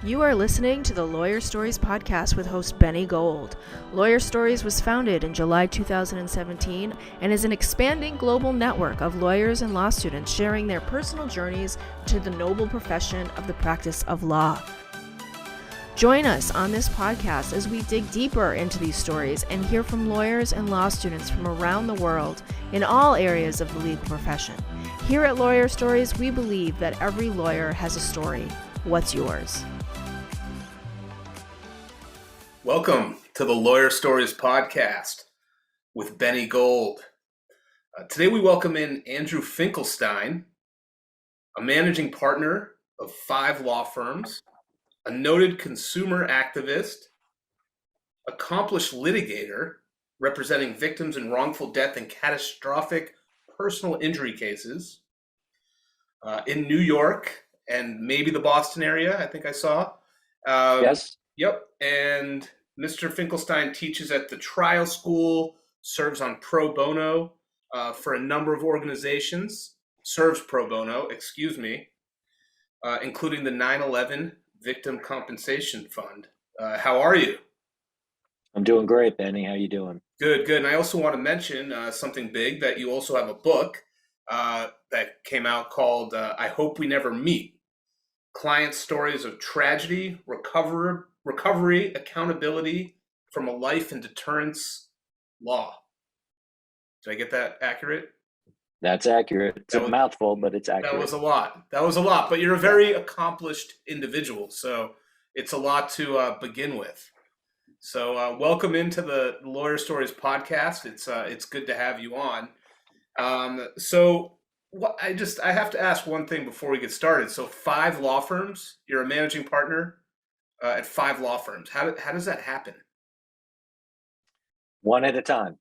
You are listening to the Lawyer Stories podcast with host Benny Gold. Lawyer Stories was founded in July 2017 and is an expanding global network of lawyers and law students sharing their personal journeys to the noble profession of the practice of law. Join us on this podcast as we dig deeper into these stories and hear from lawyers and law students from around the world in all areas of the legal profession. Here at Lawyer Stories, we believe that every lawyer has a story. What's yours? Welcome to the Lawyer Stories podcast with Benny Gold. Today we welcome in Andrew Finkelstein, a managing partner of 5 law firms, a noted consumer activist, accomplished litigator representing victims in wrongful death and catastrophic personal injury cases in New York and maybe the Boston area, I think I saw. Yes. Yep. And Mr. Finkelstein teaches at the trial school, serves on pro bono for a number of organizations, including the 9/11 Victim Compensation Fund. How are you? I'm doing great, Benny. How you doing? Good. And I also want to mention something big, that you also have a book that came out called I Hope We Never Meet. Client Stories of Tragedy, Recovery, Accountability from a Life in Deterrence Law. Did I get that accurate? That's accurate. It's a mouthful, but it's accurate. That was a lot, but you're a very accomplished individual, so it's a lot to begin with. So welcome into the Lawyer Stories podcast. It's good to have you on. I have to ask one thing before we get started. So 5 law firms, you're a managing partner at 5 law firms. How does that happen? One at a time.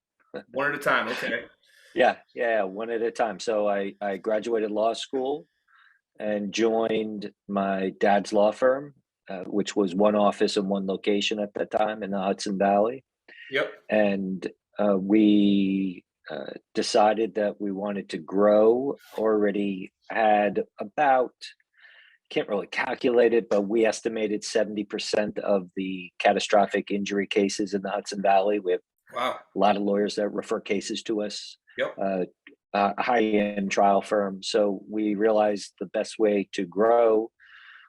One at a time. Okay. Yeah, one at a time. So I graduated law school and joined my dad's law firm, which was one office and one location at that time in the Hudson Valley. Yep. And we decided that we wanted to grow. Already had about, can't really calculate it, but we estimated 70% of the catastrophic injury cases in the Hudson Valley. We have a lot of lawyers that refer cases to us. Yep. High-end trial firm. So we realized the best way to grow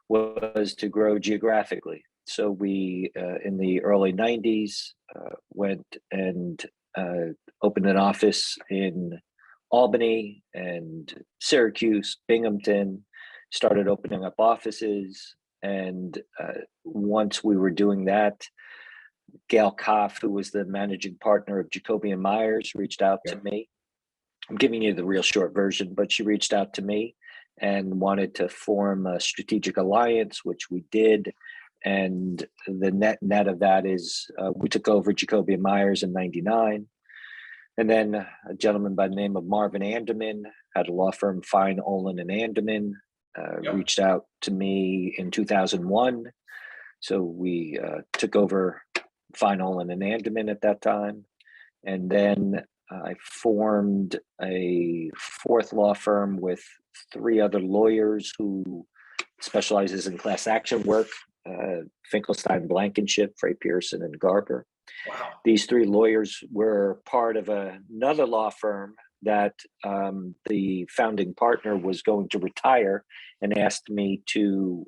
was to grow geographically. So we, in the early 90s, went and opened an office in Albany and Syracuse, Binghamton, started opening up offices. And once we were doing that, Gail Koff, who was the managing partner of Jacoby and Myers, reached out to me. I'm giving you the real short version, but she reached out to me and wanted to form a strategic alliance, which we did. And the net of that is we took over Jacoby and Myers in '99. And then a gentleman by the name of Marvin Anderman had a law firm, Fine, Olin and Anderman, reached out to me in 2001. So we took over Fine, Olin and Anderman at that time. And then I formed a 4th law firm with 3 other lawyers who specializes in class action work, Finkelstein, Blankenship, Frey Pearson, and Garber. Wow. These 3 lawyers were part of another law firm that the founding partner was going to retire and asked me to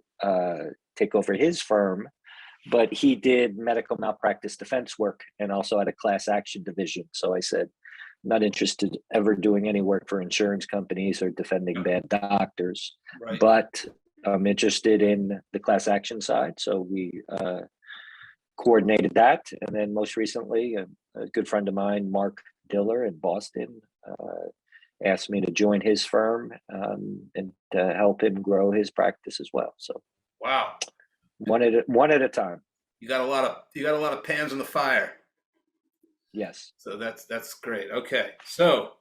take over his firm. But he did medical malpractice defense work and also had a class action division. So I said, I'm not interested ever doing any work for insurance companies or defending bad doctors, but I'm interested in the class action side. So we coordinated that. And then most recently, a good friend of mine, Mark Diller in Boston, asked me to join his firm and to help him grow his practice as well. So wow. One at a time. You got a lot of pans in the fire. Yes. So that's great. Okay. So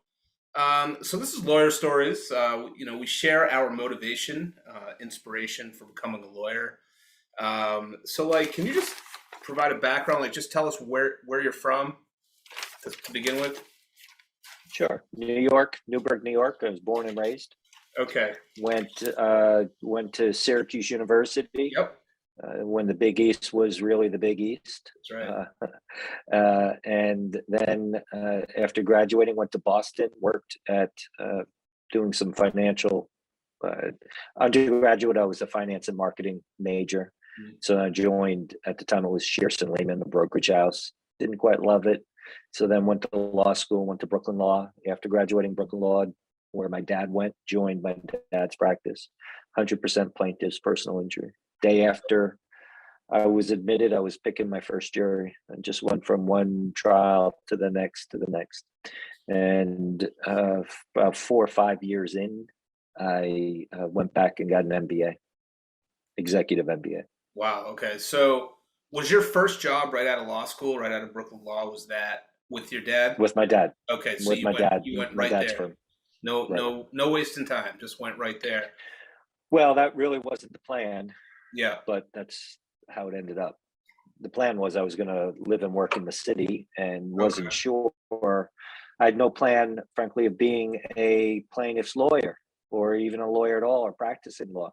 this is Lawyer Stories. We share our motivation, inspiration for becoming a lawyer. Can you just provide a background? Just tell us where you're from to begin with. Sure. New York, Newburgh, New York. I was born and raised. Okay. Went to Syracuse University. Yep. when the Big East was really the Big East. That's right. And then after graduating, went to Boston, worked at doing some financial. Undergraduate, I was a finance and marketing major. So I joined, at the time it was Shearson Lehman, the brokerage house. Didn't quite love it. So then went to law school, went to Brooklyn Law. After graduating Brooklyn Law, where my dad went, joined my dad's practice, 100% plaintiffs, personal injury. Day after I was admitted, I was picking my first jury and just went from one trial to the next to the next. And about 4 or 5 years in, I went back and got an MBA, executive MBA. Wow. Okay. So was your first job right out of law school, right out of Brooklyn Law? Was that with your dad? With my dad. Okay. So With my dad. You went my right dad's there. firm. No, Right. no wasting time. Just went right there. Well, that really wasn't the plan, Yeah. but that's how it ended up. The plan was I was going to live and work in the city and wasn't sure. I had no plan, frankly, of being a plaintiff's lawyer or even a lawyer at all or practicing law.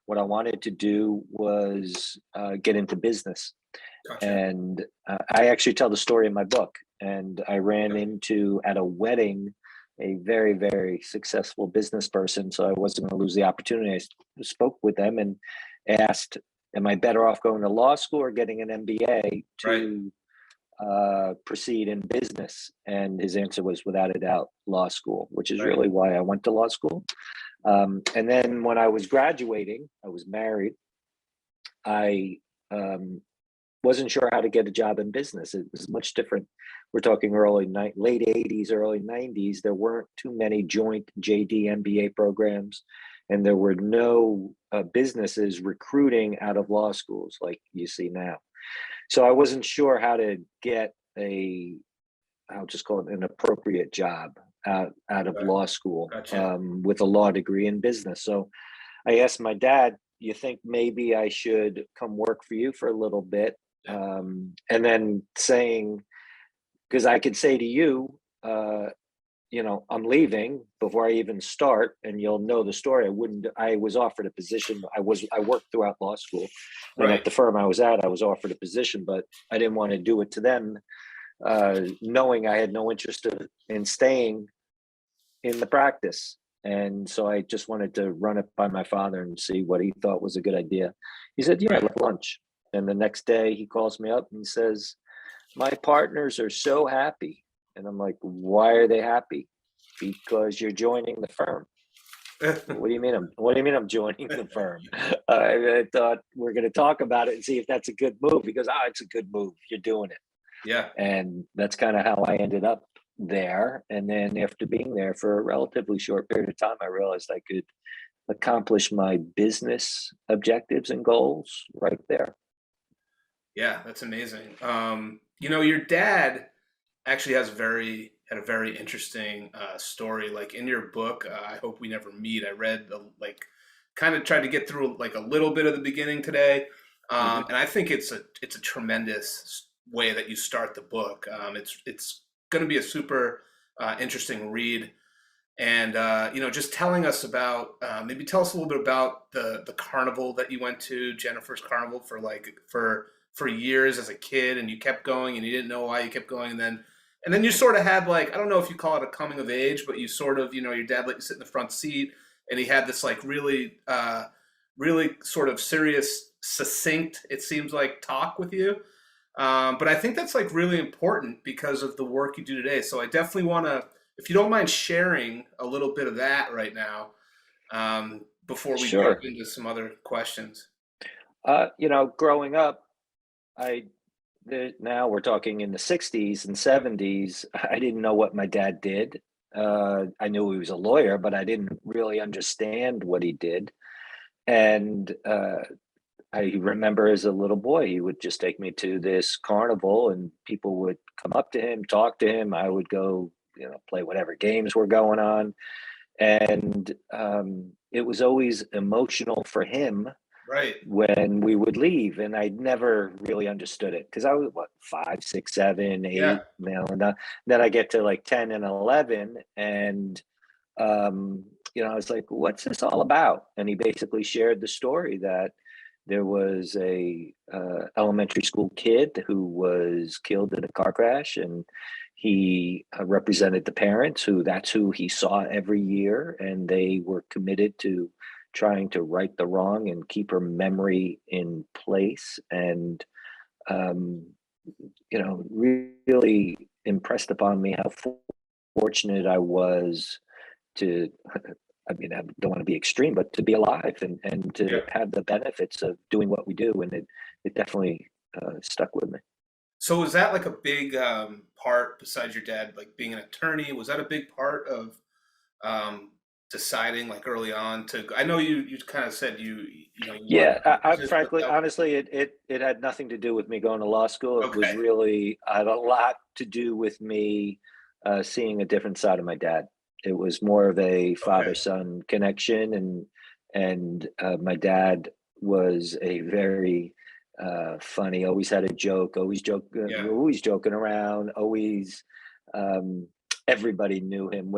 What I wanted to do was get into business. Gotcha. And I actually tell the story in my book. And I ran into, at a wedding, a very, very successful business person. So I wasn't going to lose the opportunity. I spoke with them and asked, am I better off going to law school or getting an MBA to proceed in business? And his answer was, without a doubt, law school, which is really why I went to law school. And then when I was graduating, I was married. I wasn't sure how to get a job in business. It was much different. We're talking late 80s, early 90s. There weren't too many joint JD MBA programs, and there were no businesses recruiting out of law schools like you see now. So I wasn't sure how to get I'll just call it an appropriate job out of law school. Gotcha. With a law degree in business. So I asked my dad, you think maybe I should come work for you for a little bit? And then saying, because I could say to you, I'm leaving before I even start, and you'll know the story. I was offered a position. I worked throughout law school, and at the firm I was at, I was offered a position, but I didn't want to do it to them, knowing I had no interest in staying in the practice. And so I just wanted to run it by my father and see what he thought was a good idea. He said, yeah, let's lunch. And the next day he calls me up and says, my partners are so happy. And I'm like, why are they happy? Because you're joining the firm. What do you mean I'm joining the firm? I thought we're going to talk about it and see if that's a good move. He goes, it's a good move. You're doing it. Yeah. And that's kind of how I ended up there. And then after being there for a relatively short period of time, I realized I could accomplish my business objectives and goals right there. Yeah, that's amazing. Your dad actually had a very interesting story. Like in your book, I Hope We Never Meet. I read kind of tried to get through like a little bit of the beginning today, and I think it's a tremendous way that you start the book. It's going to be a super interesting read, and just telling us about maybe tell us a little bit about the carnival that you went to, Jennifer's Carnival, for years as a kid, and you kept going and you didn't know why you kept going, and then you sort of had like, I don't know if you call it a coming of age, but you sort of, your dad let you sit in the front seat and he had this like really sort of serious, succinct, it seems like, talk with you. But I think that's like really important because of the work you do today. So I definitely want to, if you don't mind sharing a little bit of that right now, before we jump into some other questions. Growing up, now we're talking in the 60s and 70s. I didn't know what my dad did. I knew he was a lawyer, but I didn't really understand what he did. And I remember as a little boy, he would just take me to this carnival and people would come up to him, talk to him. I would go, play whatever games were going on. And it was always emotional for him. Right. When we would leave, and I never really understood it because I was 5, 6, 7, 8, and then I get to like 10 and 11, and I was like, what's this all about? And he basically shared the story that There was a elementary school kid who was killed in a car crash, and he represented the parents, that's who he saw every year, and they were committed to trying to right the wrong and keep her memory in place. And um, really impressed upon me how fortunate I was to, I mean, I don't want to be extreme, but to be alive and to have the benefits of doing what we do. And it definitely stuck with me. So was that like a big part besides your dad, like being an attorney? Was that a big part of deciding like early on to? I know you kind of said I frankly, honestly, it had nothing to do with me going to law school. It was really had a lot to do with me seeing a different side of my dad. It was more of a father-son connection, and my dad was a very funny, always had a joke, always joking around, always. Everybody knew him.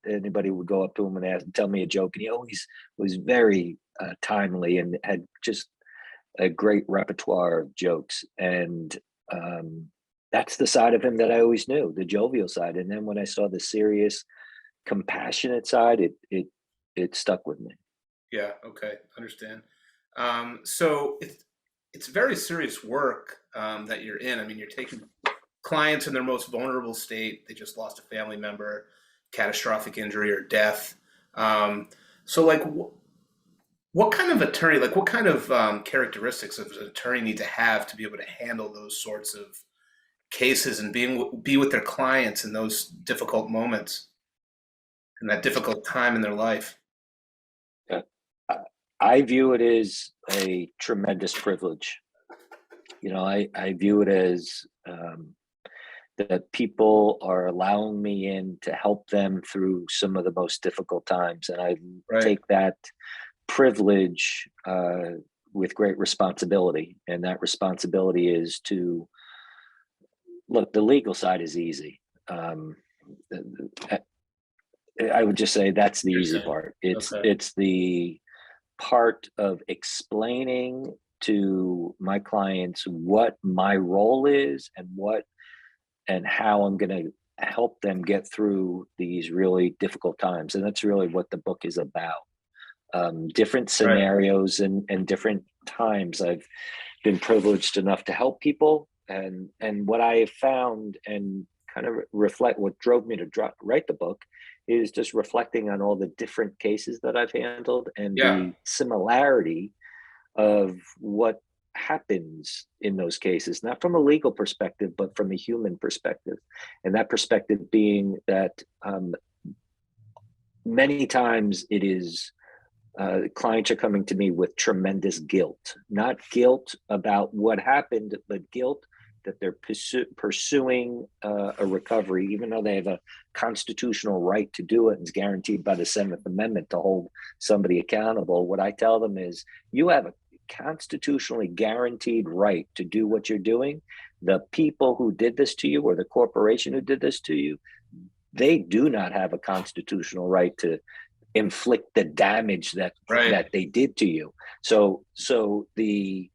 Anybody would go up to him and tell me a joke, and he always was very timely and had just a great repertoire of jokes. And that's the side of him that I always knew, the jovial side. And then when I saw the serious, compassionate side, it stuck with me. Yeah. Okay. Understand. So it's very serious work that you're in. I mean, you're taking clients in their most vulnerable state. They just lost a family member, catastrophic injury or death. So like, what kind of attorney, like what kind of characteristics does an attorney need to have to be able to handle those sorts of cases and be with their clients in those difficult moments and that difficult time in their life? I view it as a tremendous privilege. I view it as that people are allowing me in to help them through some of the most difficult times. And I take that privilege with great responsibility. And that responsibility is to look, the legal side is easy. I would just say that's the easy part. It's the part of explaining to my clients what my role is and how I'm going to help them get through these really difficult times. And that's really what the book is about. Different scenarios and different times I've been privileged enough to help people. And what I have found and kind of reflect what drove me to write the book is just reflecting on all the different cases that I've handled and the similarity of what happens in those cases, not from a legal perspective, but from a human perspective. And that perspective being that many times it is clients are coming to me with tremendous guilt, not guilt about what happened, but guilt that they're pursuing a recovery, even though they have a constitutional right to do it and is guaranteed by the Seventh Amendment to hold somebody accountable. What I tell them is, you have a constitutionally guaranteed right to do what you're doing. The people who did this to you or the corporation who did this to you, they do not have a constitutional right to inflict the damage that they did to you. So the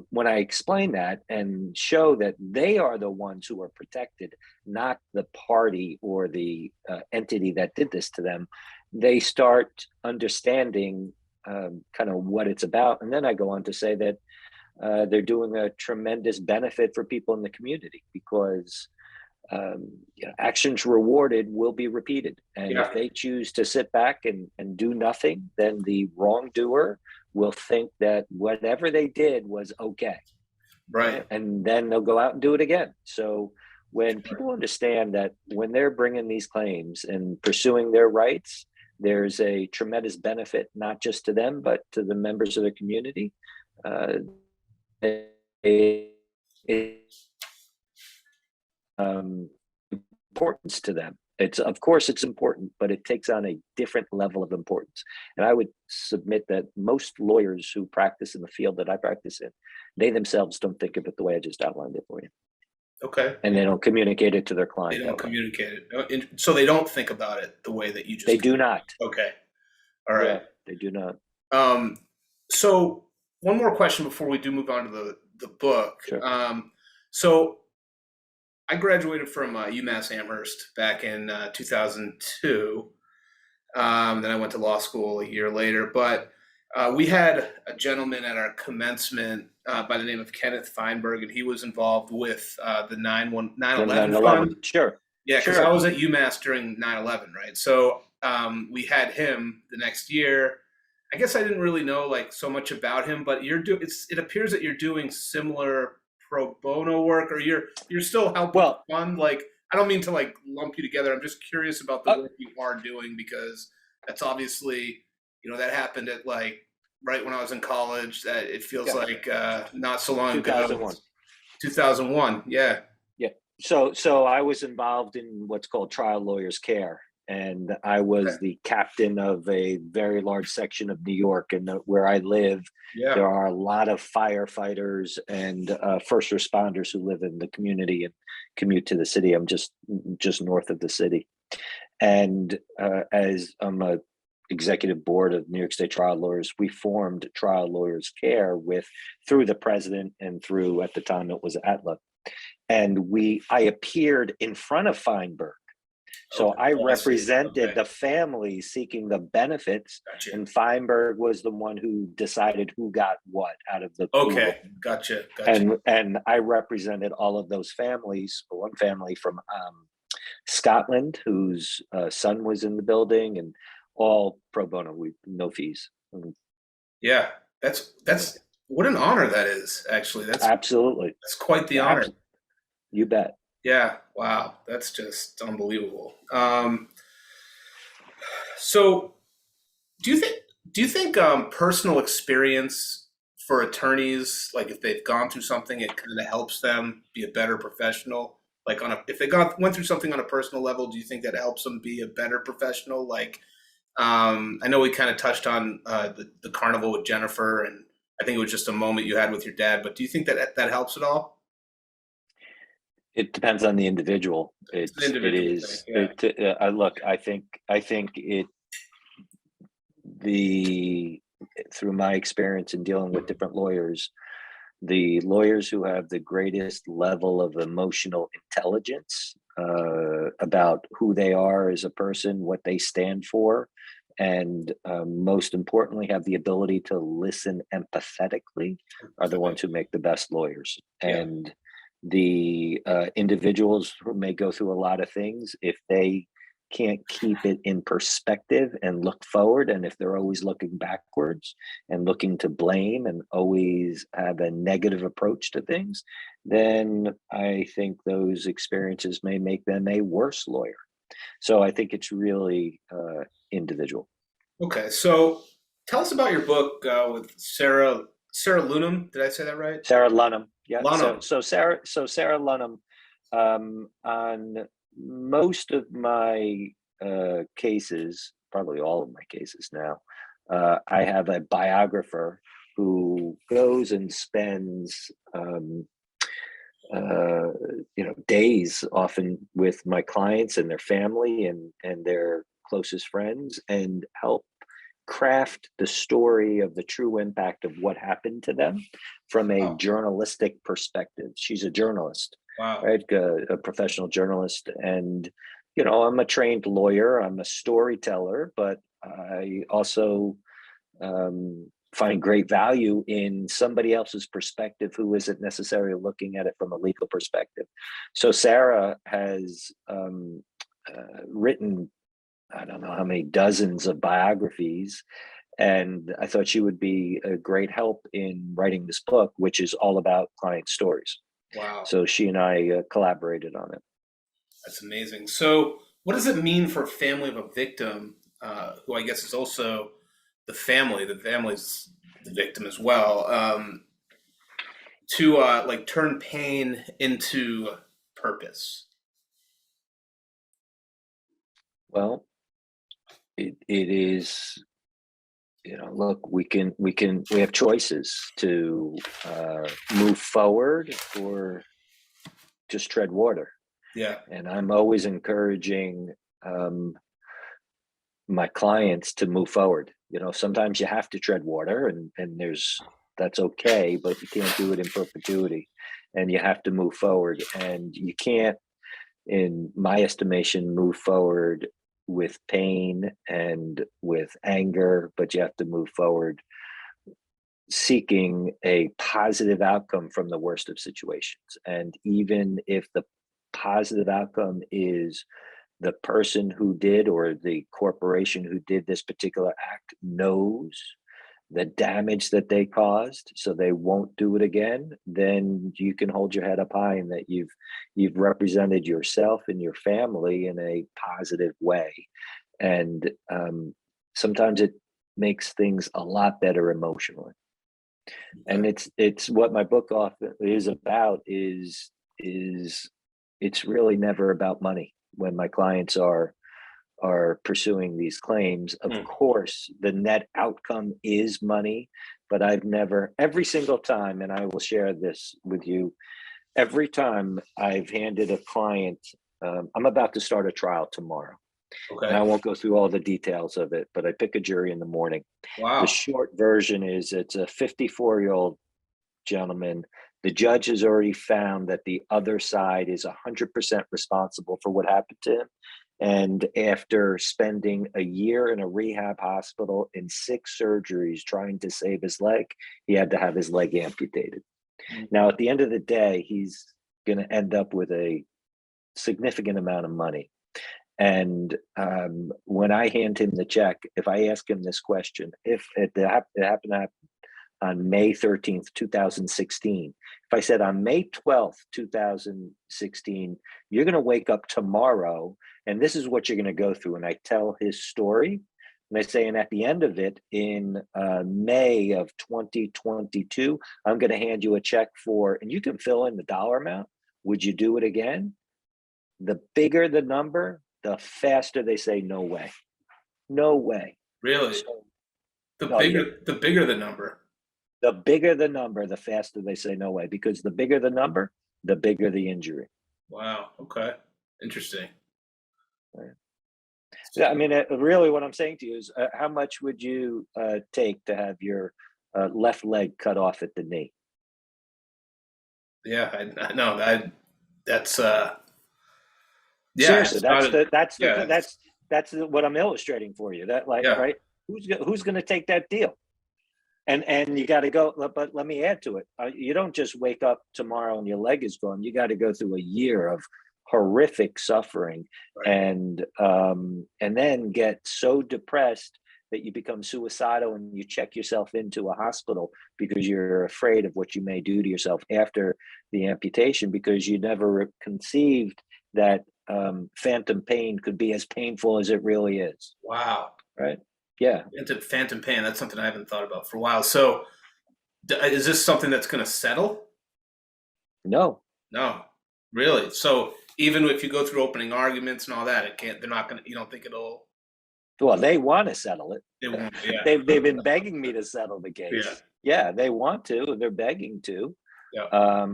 when I explain that and show that they are the ones who are protected, not the party or the entity that did this to them, they start understanding kind of what it's about. And then I go on to say that they're doing a tremendous benefit for people in the community because actions rewarded will be repeated. And if they choose to sit back and do nothing, then the wrongdoer will think that whatever they did was okay. Right. And then they'll go out and do it again. So when people understand that when they're bringing these claims and pursuing their rights, there's a tremendous benefit, not just to them, but to the members of the community. Importance to them. Of course it's important, but it takes on a different level of importance. And I would submit that most lawyers who practice in the field that I practice in, they themselves don't think of it the way I just outlined it for you. Okay. And they don't communicate it to their client. They don't communicate it. So they don't think about it the way that you just. They do not. Okay. All right. Yeah, they do not. So one more question before we do move on to the book. Sure. So I graduated from UMass Amherst back in 2002. Then I went to law school a year later. But we had a gentleman at our commencement by the name of Kenneth Feinberg, and he was involved with the 9/11 fund. Sure. Yeah, because Sure. I was at UMass during 9/11, right? So we had him the next year. I guess I didn't really know like so much about him, but it appears that you're doing similar pro bono work, or you're still helping the fund. Like, I don't mean to like lump you together. I'm just curious about the work you are doing, because that's obviously, that happened at like right when I was in college. That it feels like not so long 2001. ago. 2001. Yeah. Yeah. So I was involved in what's called trial lawyers care, and I was the captain of a very large section of New York, and where I live, there are a lot of firefighters and first responders who live in the community and commute to the city. I'm just north of the city, and as I'm a executive board of New York State Trial Lawyers, we formed Trial Lawyers Care through the president and through, at the time it was Atla. And I appeared in front of Feinberg. So I represented the family seeking the benefits, and Feinberg was the one who decided who got what out of the pool. Okay, gotcha. And I represented all of those families. One family from Scotland, whose son was in the building, and all pro bono, no fees. Yeah, that's what an honor that is. Actually, that's absolutely, that's quite the honor. You bet. Yeah. Wow. That's just unbelievable. So do you think personal experience for attorneys, like if they've gone through something, it kind of helps them be a better professional? Like if they went through something on a personal level, do you think that helps them be a better professional? Like, I know we kind of touched on the carnival with Jennifer, and I think it was just a moment you had with your dad, but do you think that helps at all? It depends on the individual. It is. Yeah. Look, I think through my experience in dealing with different lawyers, the lawyers who have the greatest level of emotional intelligence about who they are as a person, what they stand for, and most importantly, have the ability to listen empathetically, are the ones who make the best lawyers. And the individuals who may go through a lot of things, if they can't keep it in perspective and look forward, and if they're always looking backwards and looking to blame and always have a negative approach to things, then I think those experiences may make them a worse lawyer. So I think it's really individual. Okay, so tell us about your book with Sarah Lunham. Did I say that right? Sarah Lunham. Yeah. Lunham. So Sarah Lunham, on most of my cases, probably all of my cases now, I have a biographer who goes and spends days often with my clients and their family and their closest friends, and help craft the story of the true impact of what happened to them from a journalistic perspective. She's a journalist. Wow. Right? A professional journalist. And, I'm a trained lawyer, I'm a storyteller, but I also find great value in somebody else's perspective who isn't necessarily looking at it from a legal perspective. So Sarah has written, I don't know how many dozens of biographies, and I thought she would be a great help in writing this book, which is all about client stories. Wow. So she and I collaborated on it. That's amazing. So what does it mean for a family of a victim, who I guess is also the family's the victim as well, to like turn pain into purpose? Well, it is, look, we have choices to move forward or just tread water. Yeah. And I'm always encouraging my clients to move forward. Sometimes you have to tread water, and there's that's okay, but you can't do it in perpetuity, and you have to move forward. And you can't, in my estimation, move forward with pain and with anger, but you have to move forward seeking a positive outcome from the worst of situations. And even if the positive outcome is the person who did, or the corporation who did this particular act, knows the damage that they caused, so they won't do it again, then you can hold your head up high, and that you've represented yourself and your family in a positive way. And sometimes it makes things a lot better emotionally. And it's what my book often is about, is it's really never about money when my clients are pursuing these claims. Of course, the net outcome is money, but I've never, every single time, and I will share this with you, every time I've handed a client, I'm about to start a trial tomorrow. Okay. And I won't go through all the details of it, but I pick a jury in the morning. Wow. The short version is, it's a 54-year-old gentleman. The judge has already found that the other side is 100% responsible for what happened to him. And after spending a year in a rehab hospital and 6 surgeries trying to save his leg, he had to have his leg amputated. Now, at the end of the day, he's going to end up with a significant amount of money. And when I hand him the check, if I ask him this question, if it happened on May 13th, 2016, if I said on May 12th, 2016, you're going to wake up tomorrow and this is what you're going to go through, and I tell his story, and I say, and at the end of it, in May of 2022, I'm going to hand you a check for, and you can fill in the dollar amount. Would you do it again? The bigger the number, the faster they say, no way. No way. Really? So, the bigger the number. The bigger the number, the faster they say no way, because the bigger the number, the bigger the injury. Wow. Okay. Interesting. Right. Yeah, I mean, really what I'm saying to you is, how much would you take to have your left leg cut off at the knee? Yeah, I know that. That's yeah. Seriously, that's what I'm illustrating for you. That, like, right? Who's going to take that deal? And you got to go. But let me add to it. You don't just wake up tomorrow and your leg is gone. You got to go through a year of horrific suffering, right. And then get so depressed that you become suicidal, and you check yourself into a hospital because you're afraid of what you may do to yourself after the amputation, because you never conceived that phantom pain could be as painful as it really is. Wow. Right? Yeah. Phantom pain, that's something I haven't thought about for a while. So is this something that's going to settle? No. Really? So even if you go through opening arguments and all that, they're not going to, you don't think it'll? Well, they want to settle it. They want, yeah. They've been begging me to settle the case. Yeah, they want to. They're begging to. Yeah.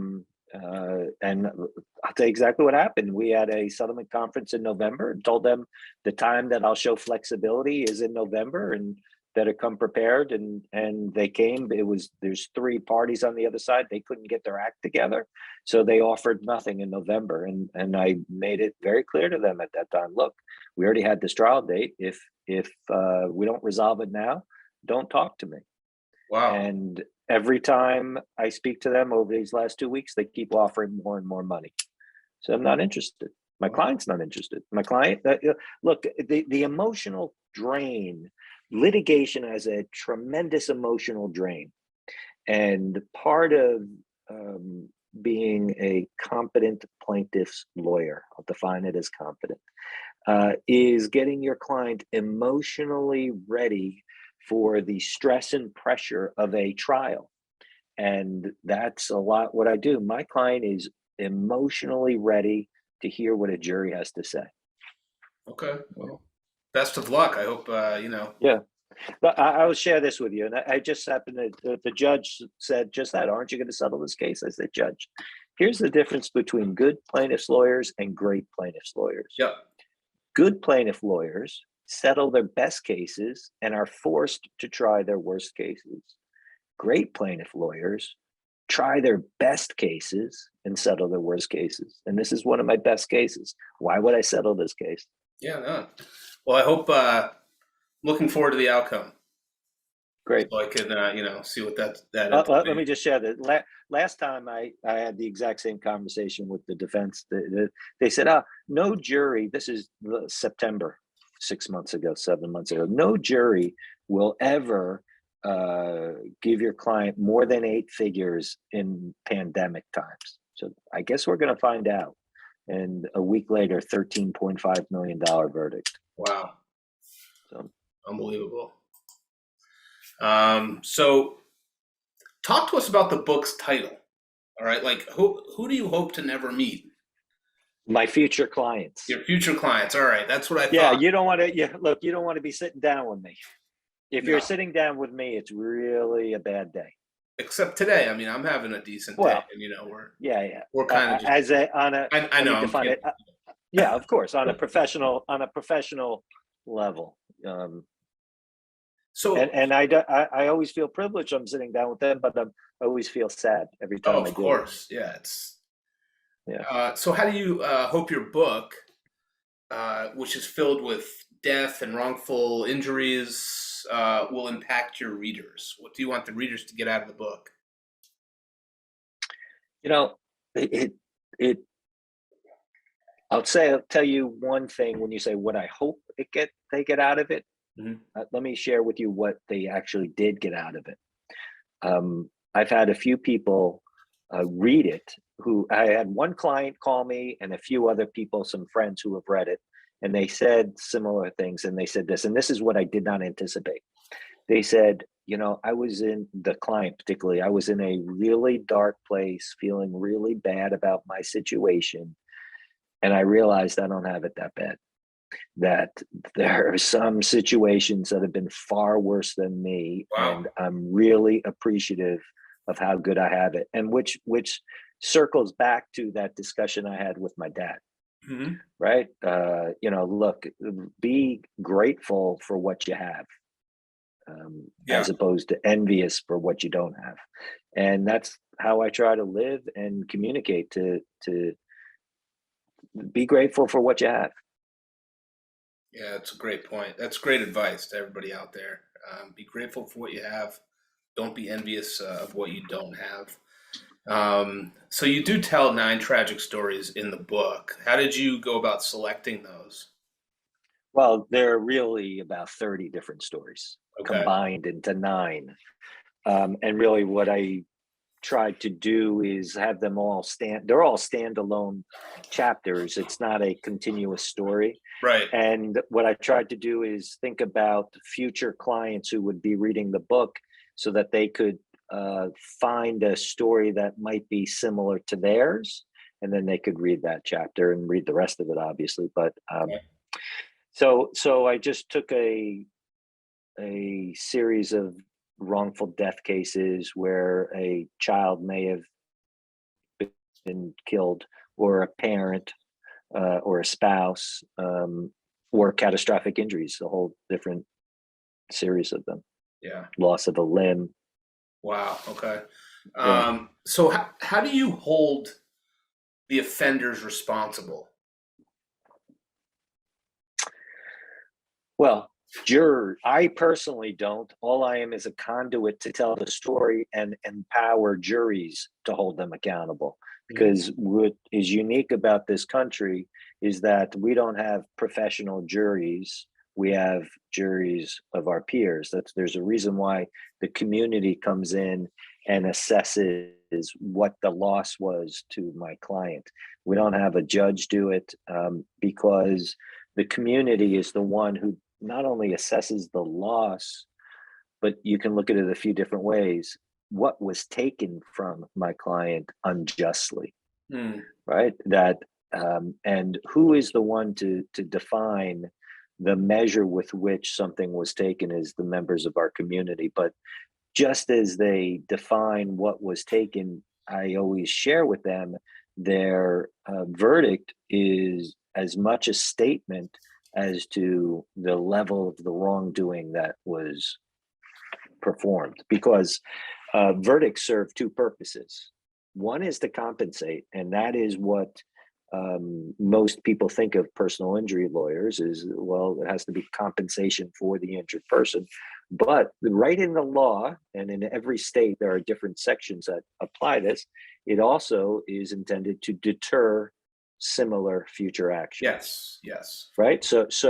And I'll tell you exactly what happened. We had a settlement conference in November and told them the time that I'll show flexibility is in November, and better come prepared. And they came. There's 3 parties on the other side. They couldn't get their act together, so they offered nothing in November. And I made it very clear to them at that time, look, we already had this trial date. If we don't resolve it now, don't talk to me. Wow. And every time I speak to them over these last 2 weeks, they keep offering more and more money. So I'm not interested. My client's not interested. My client, look, the emotional drain, litigation has a tremendous emotional drain. And part of being a competent plaintiff's lawyer, I'll define it as competent, is getting your client emotionally ready for the stress and pressure of a trial. And that's a lot what I do. My client is emotionally ready to hear what a jury has to say. Okay. Well, best of luck. I hope, Yeah. But I will share this with you. And I just happened to, the judge said just that, aren't you going to settle this case? I said, Judge, here's the difference between good plaintiff's lawyers and great plaintiff's lawyers. Yep. Good plaintiff lawyers settle their best cases and are forced to try their worst cases. great plaintiff lawyers try their best cases and settle their worst cases. And this is one of my best cases. Why would I settle this case? Yeah, no. Well, I hope, looking forward to the outcome. Great. So I can, see what that Let me just share that. Last time I had the exact same conversation with the defense. They said, no jury, this is September, 7 months ago, no jury will ever give your client more than 8 figures in pandemic times. So I guess we're going to find out. And a week later, $13.5 million verdict. Wow. So Unbelievable. So talk to us about the book's title. All right. Like who do you hope to never meet? My future clients. Your future clients. All right. That's what I Yeah, thought. you don't want to, you don't want to be sitting down with me. If No. you're sitting down with me, it's really a bad day. Except today. I mean, I'm having a decent day, and we're kind of just, I know. Define it. Yeah, of course, on a professional level. So, and I always feel privileged. I'm sitting down with them, but I always feel sad every time. of course, yeah, so how do you hope your book, which is filled with death and wrongful injuries, will impact your readers? What do you want the readers to get out of the book? I'll tell you one thing. When you say what I hope they get out of it, let me share with you what they actually did get out of it. I've had a few people read it. I had one client call me, and a few other people, some friends who have read it, and they said similar things. And they said this, and this is what I did not anticipate. They said, I was in, the client particularly, I was in a really dark place, feeling really bad about my situation. And I realized I don't have it that bad, that there are some situations that have been far worse than me. Wow. And I'm really appreciative of how good I have it. And which circles back to that discussion I had with my dad, right? Look, be grateful for what you have, as opposed to envious for what you don't have. And that's how I try to live and communicate, to be grateful for what you have. Yeah, that's a great point. That's great advice to everybody out there. Be grateful for what you have. Don't be envious of what you don't have. So you do tell 9 tragic stories in the book. How did you go about selecting those? Well, there are really about 30 different stories combined into 9. And really what I tried to do is have them all they're all standalone chapters. It's not a continuous story. Right. And what I tried to do is think about future clients who would be reading the book so that they could find a story that might be similar to theirs. And then they could read that chapter and read the rest of it, obviously. But so I just took a series of wrongful death cases where a child may have been killed, or a parent, or a spouse, or catastrophic injuries, a whole different series of them. Yeah. Loss of a limb. Wow. Okay. Yeah. So how do you hold the offenders responsible? Well, I personally don't. All I am is a conduit to tell the story and empower juries to hold them accountable. Because what is unique about this country is that we don't have professional juries. We have juries of our peers. There's a reason why the community comes in and assesses what the loss was to my client. We don't have a judge do it, because the community is the one who not only assesses the loss, but you can look at it a few different ways. What was taken from my client unjustly, right? And who is the one to define the measure with which something was taken is the members of our community. But just as they define what was taken, I always share with them their verdict is as much a statement as to the level of the wrongdoing that was performed. Because verdicts serve two purposes. One is to compensate, and that is what most people think of personal injury lawyers is, well, it has to be compensation for the injured person. But right in the law, and in every state, there are different sections that apply this. It also is intended to deter similar future actions. Yes. Right. That's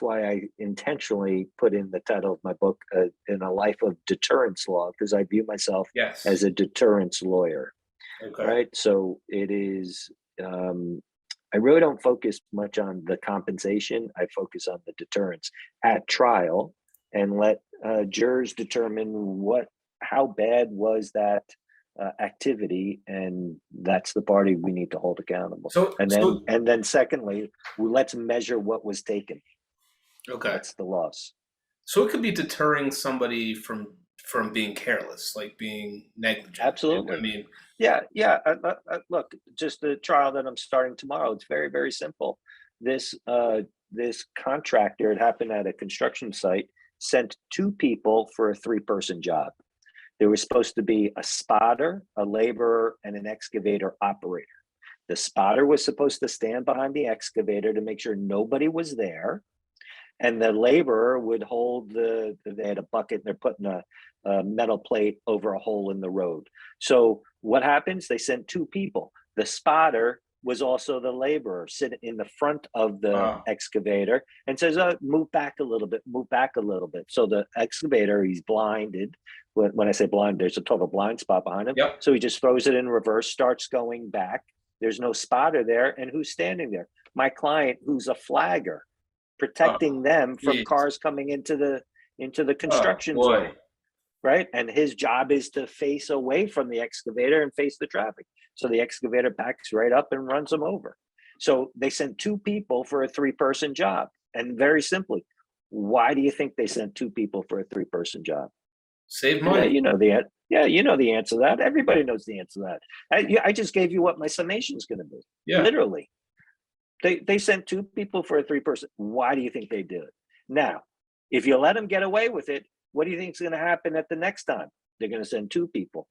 why I intentionally put in the title of my book, "In a Life of Deterrence Law," because I view myself as a deterrence lawyer. Okay. Right. So it is. I really don't focus much on the compensation. I focus on the deterrence at trial, and let jurors determine how bad was that activity, and that's the party we need to hold accountable. And then secondly, let's measure what was taken. Okay. That's the loss. So it could be deterring somebody from being careless, like being negligent. Absolutely. I mean, yeah. Look, just the trial that I'm starting tomorrow. It's very, very simple. This contractor, it happened at a construction site, sent two people for a 3-person job. There was supposed to be a spotter, a laborer, and an excavator operator. The spotter was supposed to stand behind the excavator to make sure nobody was there. And the laborer would hold they had a bucket, and they're putting a metal plate over a hole in the road. So what happens? They sent two people. The spotter was also the laborer, sitting in the front of the excavator, and says, move back a little bit, move back a little bit. So the excavator, he's blinded. When I say blind, there's a total blind spot behind him. Yep. So he just throws it in reverse, starts going back. There's no spotter there. And who's standing there? My client, who's a flagger, protecting them from cars coming into the construction zone. Right. And his job is to face away from the excavator and face the traffic. So the excavator backs right up and runs them over. So they sent two people for a 3-person job. And very simply, why do you think they sent two people for a 3-person job? Save money. You know the answer to that. Everybody knows the answer to that. I just gave you what my summation is going to be. Yeah. Literally. They sent two people for a 3-person. Why do you think they did it? Now, if you let them get away with it, what do you think is going to happen at the next time? They're going to send two people,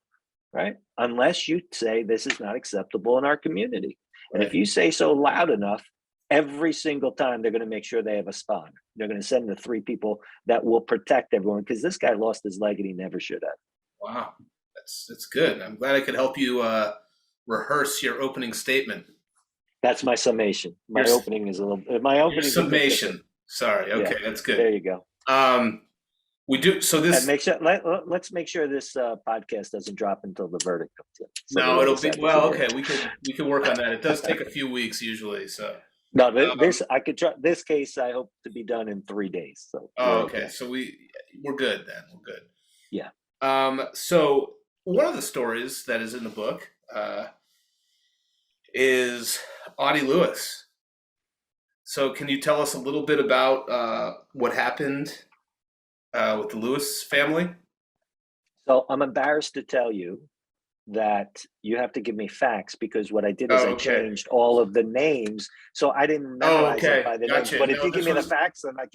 right? Unless you say this is not acceptable in our community. Right. And if you say so loud enough, every single time they're going to make sure they have a spotter. They're going to send the 3 people that will protect everyone, because this guy lost his leg and he never should have. Wow, that's good. I'm glad I could help you rehearse your opening statement. That's my summation. My opening is a little. My opening your summation. Sorry. Okay, that's good. There you go. We do so. This and let's make sure this podcast doesn't drop until the verdict comes in. So no, it'll be okay. We can work on that. It does take a few weeks usually. So no, I could try. This case I hope to be done in 3 days. So okay. So we're good then. We're good. Yeah. So one of the stories that is in the book is Audie Lewis. So can you tell us a little bit about what happened with the Lewis family? So I'm embarrassed to tell you that you have to give me facts, because what I did is I changed all of the names. So I didn't memorize it by the names. But if you give me the facts, then I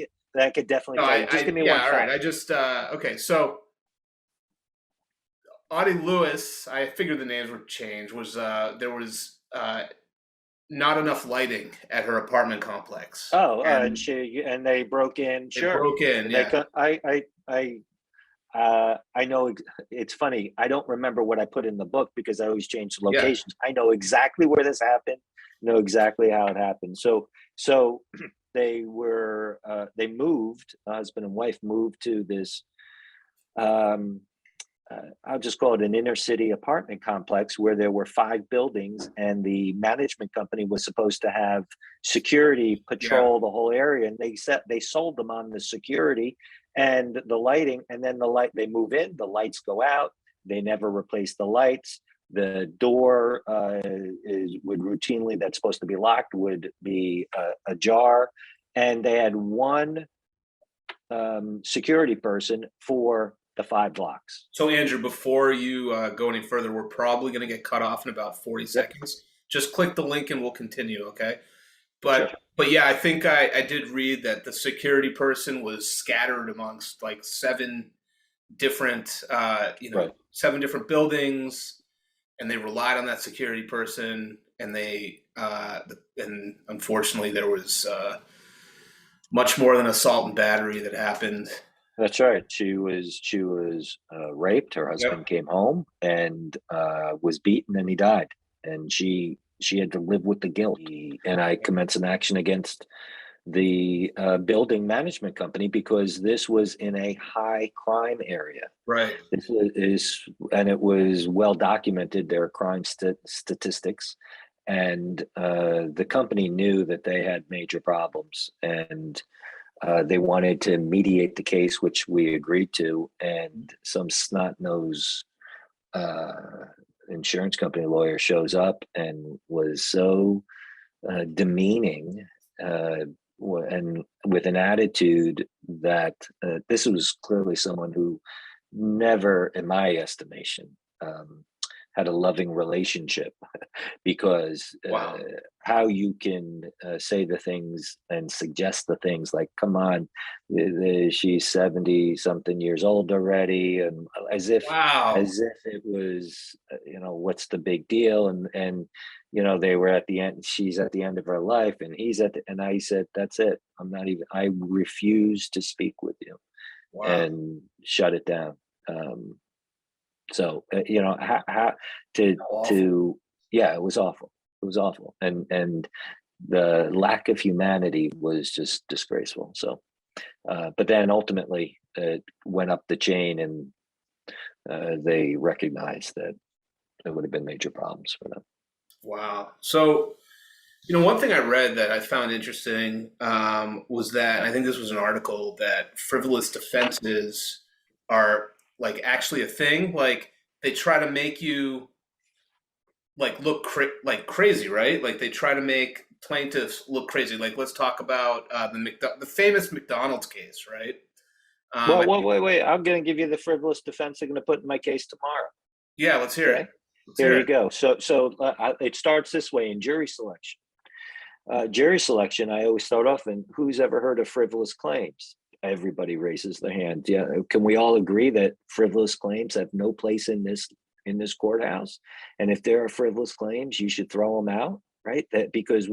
could definitely tell you. Just give me one fact. All right. I just okay. So Audie Lewis, I figured the names would change. Was there was not enough lighting at her apartment complex. And they broke in. They broke in. Yeah. I know. It's funny. I don't remember what I put in the book because I always change the locations. Yeah. I know exactly where this happened. Know exactly how it happened. So they moved. Husband and wife moved to this. I'll just call it an inner city apartment complex where there were 5 buildings, and the management company was supposed to have security patrol the whole area. And they sold them on the security and the lighting. And then they move in, the lights go out. They never replace the lights. The door would routinely, that's supposed to be locked, would be ajar. And they had one security person for the 5 blocks. So Andrew, before you go any further, we're probably going to get cut off in about 40 seconds. Just click the link and we'll continue, okay? But yeah, I think I did read that the security person was scattered amongst like 7 different, Right. 7 different buildings, and they relied on that security person, and and unfortunately there was much more than assault and battery that happened. That's right. She was raped. Her Yep. husband came home and was beaten, and he died. And she had to live with the guilt. And I commenced an action against the building management company because this was in a high crime area. Right. And it was well documented. There are crime statistics, and the company knew that they had major problems, and they wanted to mediate the case, which we agreed to. And some snot-nosed insurance company lawyer shows up and was so demeaning and with an attitude that this was clearly someone who never, in my estimation, had a loving relationship because Wow. how you can say the things and suggest the things like, come on, she's 70 something years old already, and Wow. as if it was what's the big deal, and they were at the end, she's at the end of her life, and and I said, that's it, I refuse to speak with you, Wow. and shut it down. So how Awful. to yeah, it was awful. It was awful, and the lack of humanity was just disgraceful. So, but then ultimately it went up the chain, and they recognized that there would have been major problems for them. Wow. So, one thing I read that I found interesting was that, and I think this was an article, that frivolous defenses are like actually a thing. Like they try to make you like look like crazy, right? Like they try to make plaintiffs look crazy. Like let's talk about the famous McDonald's case, right? Well, I think, wait. I'm going to give you the frivolous defense I'm going to put in my case tomorrow. yeah, let's hear it. Okay, Let's here hear you it. go. So it starts this way in jury selection. Jury selection, I always start off in, who's ever heard of frivolous claims? Everybody raises their hand. Yeah, can we all agree that frivolous claims have no place in this courthouse? And if there are frivolous claims, you should throw them out, right? Because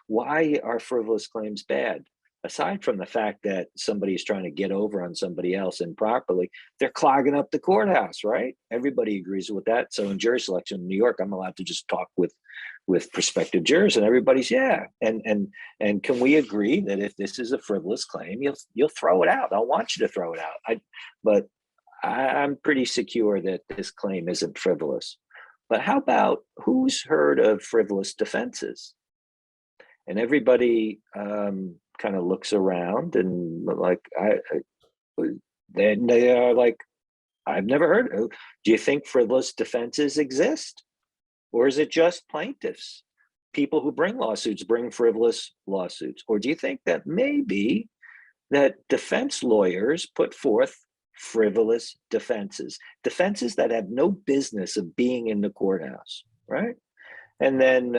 why are frivolous claims bad? Aside from the fact that somebody is trying to get over on somebody else improperly, they're clogging up the courthouse, right? Everybody agrees with that. So in jury selection in New York, I'm allowed to just talk with prospective jurors, and everybody's and can we agree that if this is a frivolous claim, you'll throw it out? I want you to throw it out. But I'm pretty secure that this claim isn't frivolous. But how about, who's heard of frivolous defenses? And everybody kind of looks around and like, then they are like, I've never heard of. Do you think frivolous defenses exist? Or is it just plaintiffs? People who bring lawsuits bring frivolous lawsuits? Or do you think that maybe that defense lawyers put forth frivolous defenses that have no business of being in the courthouse, right? And then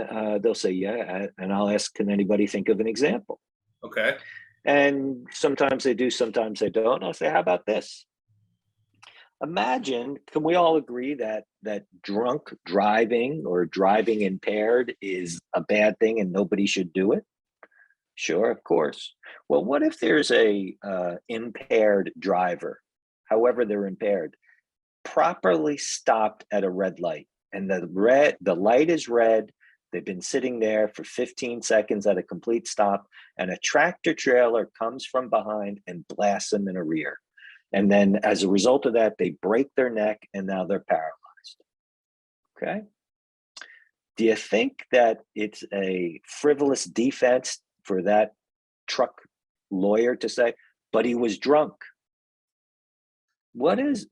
they'll say, yeah, and I'll ask, can anybody think of an example? Okay. And sometimes they do, sometimes they don't. I'll say, how about this? Imagine, can we all agree that drunk driving or driving impaired is a bad thing and nobody should do it? Sure, of course. Well, what if there's a impaired driver, however they're impaired, properly stopped at a red light, and the light is red, they've been sitting there for 15 seconds at a complete stop, and a tractor trailer comes from behind and blasts them in the rear. And then as a result of that, they break their neck and now they're paralyzed. Okay. Do you think that it's a frivolous defense for that truck lawyer to say, but he was drunk? What does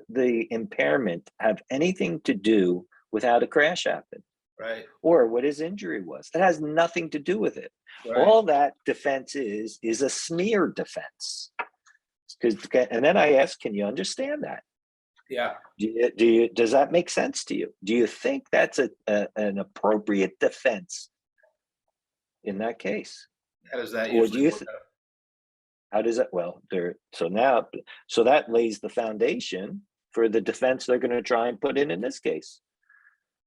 the impairment have anything to do with how the crash happened? Right. Or what his injury was? It has nothing to do with it. Right. All that defense is a smear defense. And then I ask, can you understand that? Yeah. Does that make sense to you? Do you think that's an appropriate defense in that case? How does that Or usually work out? How does that? Well, so that lays the foundation for the defense they're going to try and put in this case,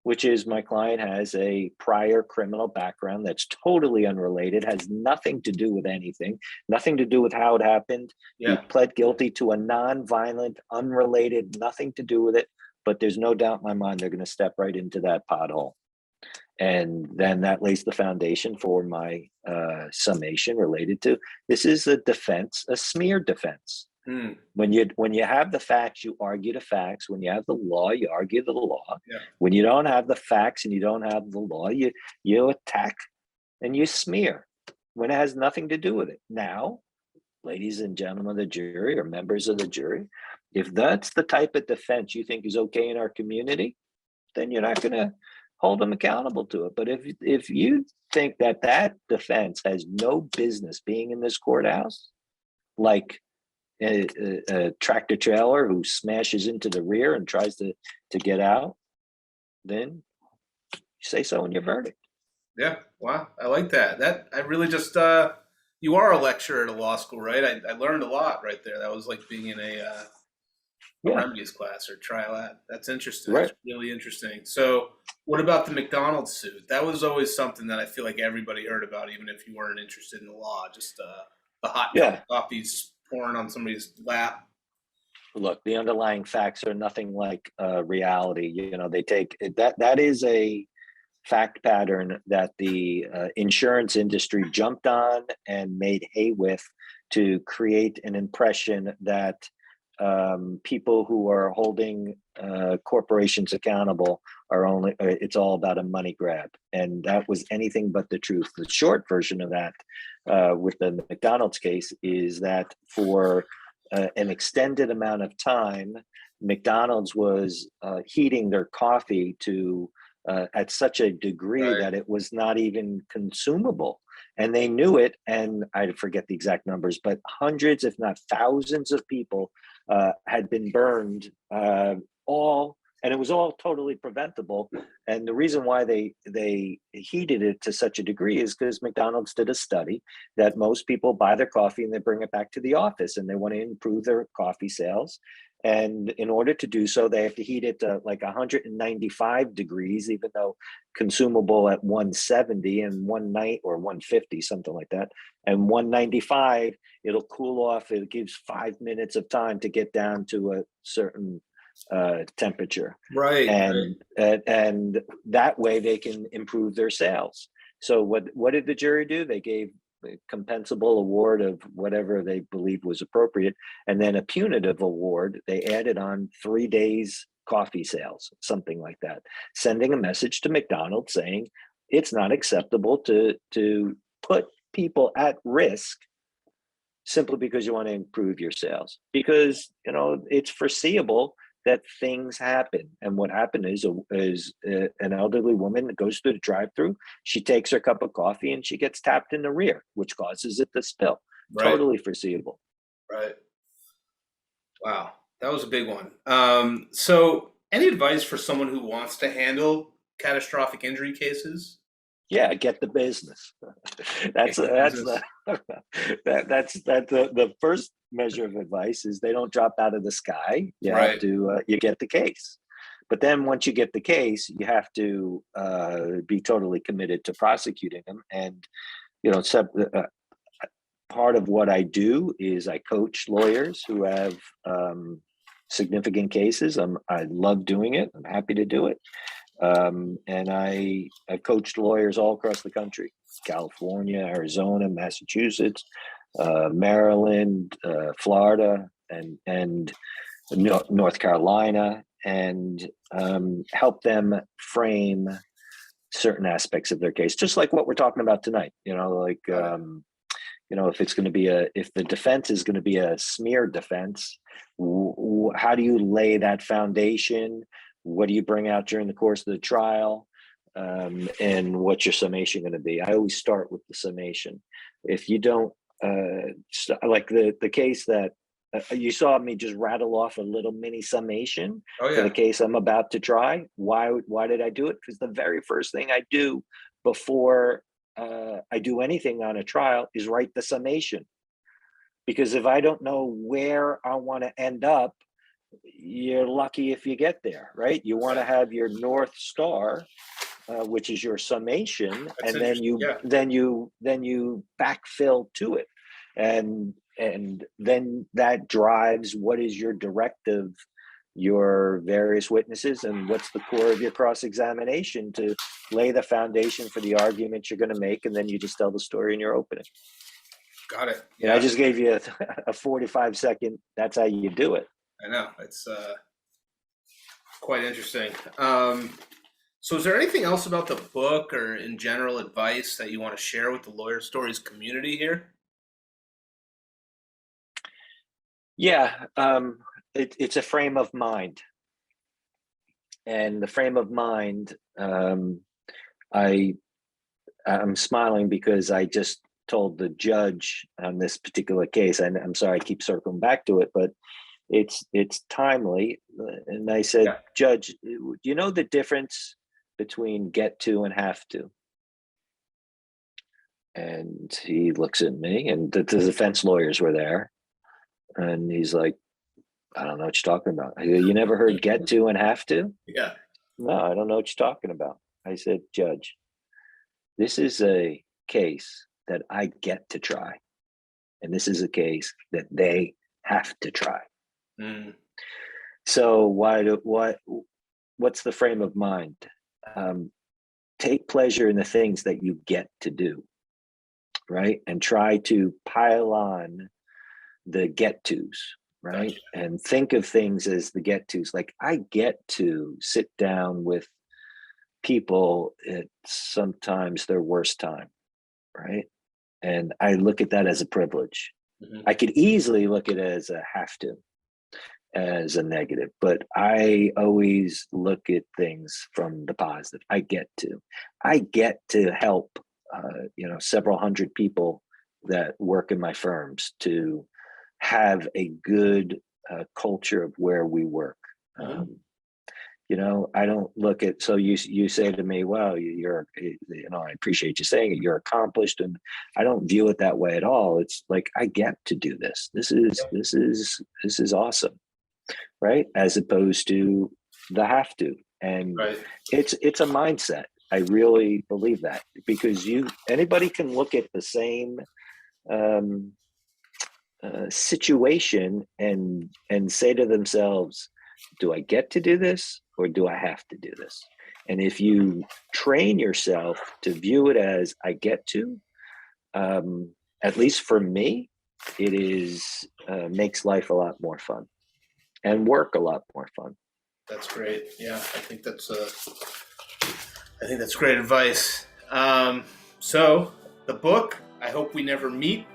which is my client has a prior criminal background that's totally unrelated, has nothing to do with anything, nothing to do with how it happened. He pled guilty to a non-violent, unrelated, nothing to do with it. But there's no doubt in my mind they're going to step right into that pothole. And then that lays the foundation for my summation related to this is a defense, a smear defense. When you have the facts, you argue the facts. When you have the law, you argue the law. When you don't have the facts and you don't have the law, you attack and you smear when it has nothing to do with it. Now, ladies and gentlemen of the jury or members of the jury, if that's the type of defense you think is okay in our community, then you're not going to hold them accountable to it. But if you think that defense has no business being in this courthouse, like a tractor trailer who smashes into the rear and tries to get out, then you say so in your verdict. Yeah. Wow. I like that. That I really just you are a lecturer at a law school, right? I learned a lot right there. That was like being in a remedies class or trial ad. That's interesting. Right. That's really interesting. So what about the McDonald's suit? That was always something that I feel like everybody heard about, even if you weren't interested in the law. Just the hot cup of coffee's pouring on somebody's lap. Look, the underlying facts are nothing like reality. They take that is a fact pattern that the insurance industry jumped on and made hay with to create an impression that people who are holding corporations accountable are it's all about a money grab. And that was anything but the truth. The short version of that with the McDonald's case is that for an extended amount of time, McDonald's was heating their coffee to at such a degree that it was not even consumable. And they knew it, and I forget the exact numbers, but hundreds, if not thousands of people had been burned, and it was all totally preventable. And the reason why they heated it to such a degree is because McDonald's did a study that most people buy their coffee and they bring it back to the office and they want to improve their coffee sales. And in order to do so, they have to heat it to like 195 degrees, even though consumable at 170 and 190 or 150, something like that. And 195, it'll cool off. It gives 5 minutes of time to get down to a certain temperature. Right. And that way they can improve their sales. So what did the jury do? They gave a compensable award of whatever they believed was appropriate, and then a punitive award. They added on 3 days coffee sales, something like that, sending a message to McDonald's saying it's not acceptable to put people at risk simply because you want to improve your sales, because it's foreseeable that things happen. And what happened is an elderly woman that goes through the drive-through, she takes her cup of coffee and she gets tapped in the rear, which causes it to spill. Right. Totally foreseeable. Right. Wow. That was a big one. So any advice for someone who wants to handle catastrophic injury cases? Yeah, get the business. That's the first measure of advice is they don't drop out of the sky. You have to you get the case, but then once you get the case, you have to be totally committed to prosecuting them. And part of what I do is I coach lawyers who have significant cases. I love doing it. I'm happy to do it. And I've coached lawyers all across the country: California, Arizona, Massachusetts, Maryland, Florida, and North Carolina, and help them frame certain aspects of their case, just like what we're talking about tonight. If it's going to be if the defense is going to be a smear defense, how do you lay that foundation? What do you bring out during the course of the trial? And what's your summation going to be? I always start with the summation. If you don't, like the case that you saw me just rattle off a little mini summation for the case I'm about to try. Why did I do it? Because the very first thing I do before I do anything on a trial is write the summation. Because if I don't know where I want to end up, you're lucky if you get there, right? You want to have your North Star, which is your summation, That's and then you backfill to it, and then that drives what is your directive, your various witnesses, and what's the core of your cross-examination to lay the foundation for the argument you're going to make, and then you just tell the story in your opening. Got it. Yeah, I just gave you a 45-second. That's how you do it. I know, it's quite interesting. So is there anything else about the book or in general advice that you want to share with the Lawyer Stories community here? Yeah, it's a frame of mind. And the frame of mind, I'm smiling because I just told the judge on this particular case, and I'm sorry I keep circling back to it, but it's timely. And I said, yeah. Judge, do you know the difference between get to and have to? And he looks at me, and the defense lawyers were there, and he's like, I don't know what you're talking about. I go, you never heard get to and have to? Yeah. No, I don't know what you're talking about. I said, Judge, this is a case that I get to try, and this is a case that they have to try. Mm. So what's the frame of mind? Take pleasure in the things that you get to do, right? And try to pile on the get tos, right? Gotcha. And think of things as the get tos. Like, I get to sit down with people at sometimes their worst time, right? And I look at that as a privilege. Mm-hmm. I could easily look at it as a have to, as a negative, but I always look at things from the positive. I get to help, several hundred people that work in my firms to have a good culture of where we work. Mm-hmm. I don't look at, so you say to me, well, I appreciate you saying it, you're accomplished. And I don't view it that way at all. It's like, I get to do this. This is awesome. Right. As opposed to the have to. And right. It's a mindset. I really believe that, because anybody can look at the same situation and say to themselves, do I get to do this or do I have to do this? And if you train yourself to view it as I get to, at least for me, it is makes life a lot more fun and work a lot more fun. That's great. Yeah, I think that's great advice. So the book, I Hope We Never Meet,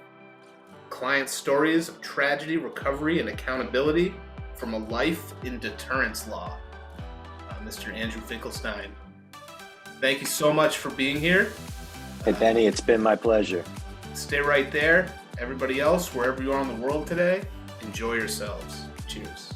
Client Stories of Tragedy, Recovery, and Accountability from a Life in Detterence Law. Mr. Andrew Finkelstein, thank you so much for being here. Hey, Benny, it's been my pleasure. Stay right there. Everybody else, wherever you are in the world today, enjoy yourselves. Cheers.